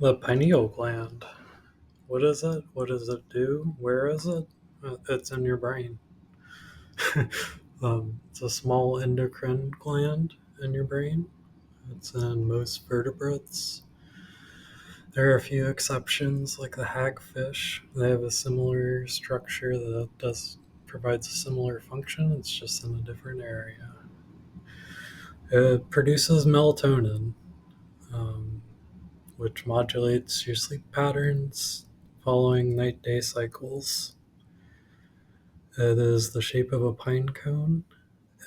The pineal gland. What is it? What does it do? Where is it? It's in your brain. It's a small endocrine gland in your brain. It's in most vertebrates. There are a few exceptions, like the hagfish. They have a similar structure that provides a similar function. It's just in a different area. It produces melatonin, um, which modulates your sleep patterns following night-day cycles. It is the shape of a pine cone.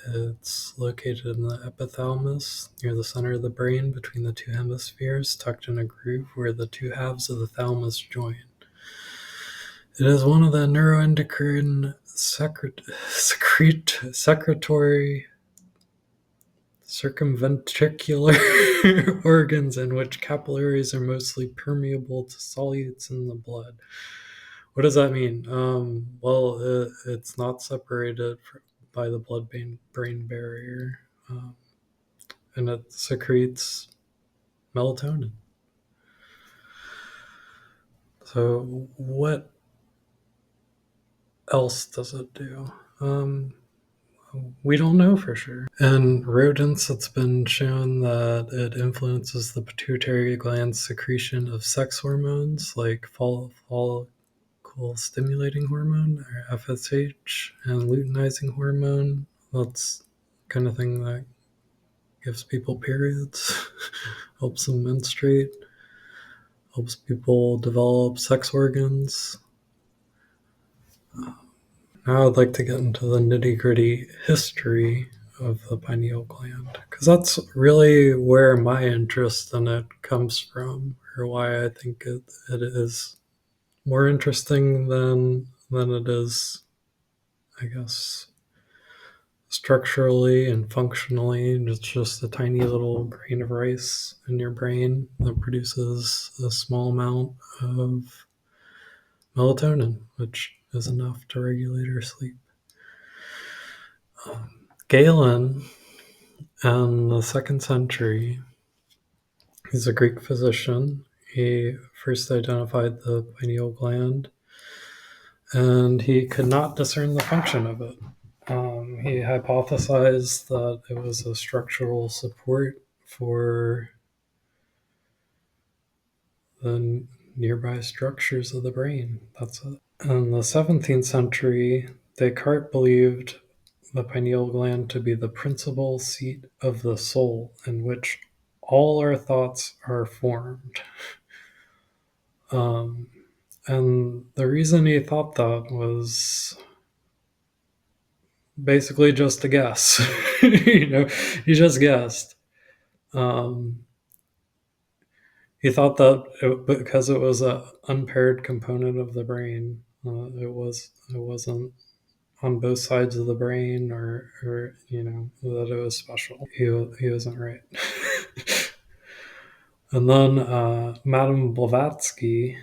It's located in the epithalamus, near the center of the brain, between the two hemispheres, tucked in a groove where the two halves of the thalamus join. It is one of the neuroendocrine secretory circumventricular organs in which capillaries are mostly permeable to solutes in the blood. What does that mean? It's not separated by the blood-brain barrier, and it secretes melatonin. So, what else does it do? We don't know for sure. In rodents, it's been shown that it influences the pituitary gland's secretion of sex hormones like follicle stimulating hormone, or FSH, and luteinizing hormone. That's the kind of thing that gives people periods, helps them menstruate, helps people develop sex organs. Now I'd like to get into the nitty-gritty history of the pineal gland, because that's really where my interest in it comes from, or why I think it is more interesting than it is, I guess, structurally and functionally. It's just a tiny little grain of rice in your brain that produces a small amount of melatonin, which is enough to regulate our sleep. Galen, in the 2nd century, he's a Greek physician. He first identified the pineal gland, and he could not discern the function of it. He hypothesized that it was a structural support for the nearby structures of the brain. That's it. In the 17th century, Descartes believed the pineal gland to be the principal seat of the soul, in which all our thoughts are formed. And the reason he thought that was basically just a guess. He just guessed. He thought that because it was an unpaired component of the brain, it wasn't on both sides of the brain, or that it was special. He wasn't right. And then Madame Blavatsky,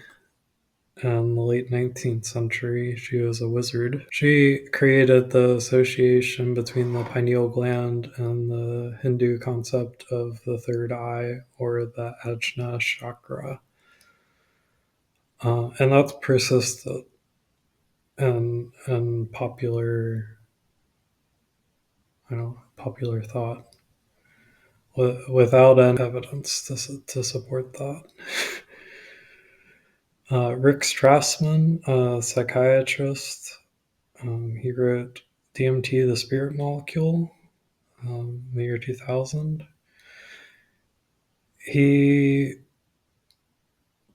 in the late 19th century, she was a wizard. She created the association between the pineal gland and the Hindu concept of the third eye, or the Ajna chakra. And that's persisted in popular thought, without any evidence to support that. Rick Strassman, a psychiatrist, he wrote DMT, the Spirit Molecule, in the year 2000. He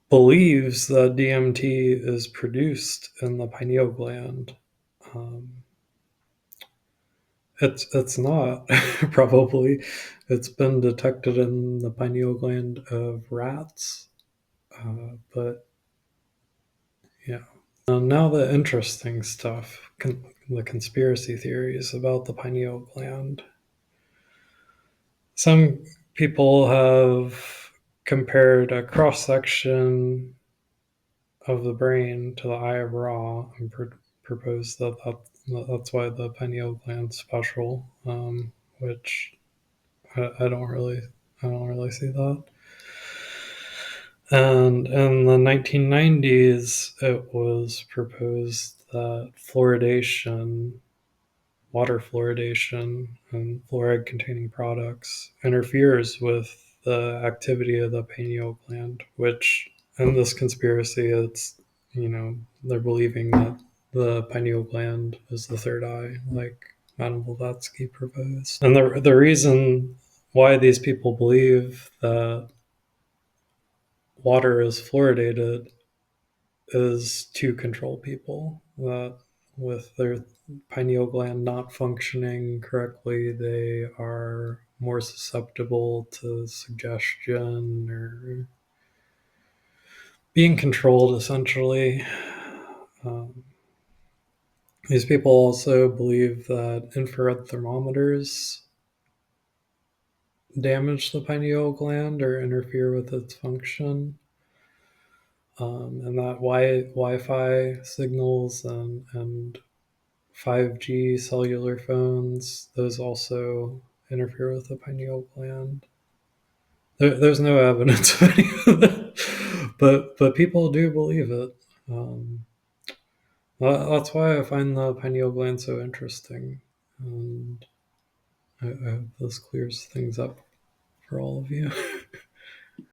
believes that DMT is produced in the pineal gland. It's not, probably. It's been detected in the pineal gland of rats, but yeah. Now the interesting stuff, the conspiracy theories about the pineal gland. Some people have compared a cross-section of the brain to the eye of Ra, and proposed that's why the pineal gland's special, which I don't really see that. And in the 1990s, it was proposed that fluoridation, water fluoridation, and fluoride containing products interferes with the activity of the pineal gland, which in this conspiracy, they're believing that the pineal gland is the third eye, like Madame Blavatsky proposed. And the reason why these people believe that water is fluoridated is to control people, that with their pineal gland not functioning correctly, they are more susceptible to suggestion or being controlled, essentially. Um, these people also believe that infrared thermometers damage the pineal gland or interfere with its function. And that Wi-Fi signals and 5G cellular phones, those also interfere with the pineal gland. There's no evidence of any of that, but people do believe it. Um, that's why I find the pineal gland so interesting, and I hope this clears things up for all of you.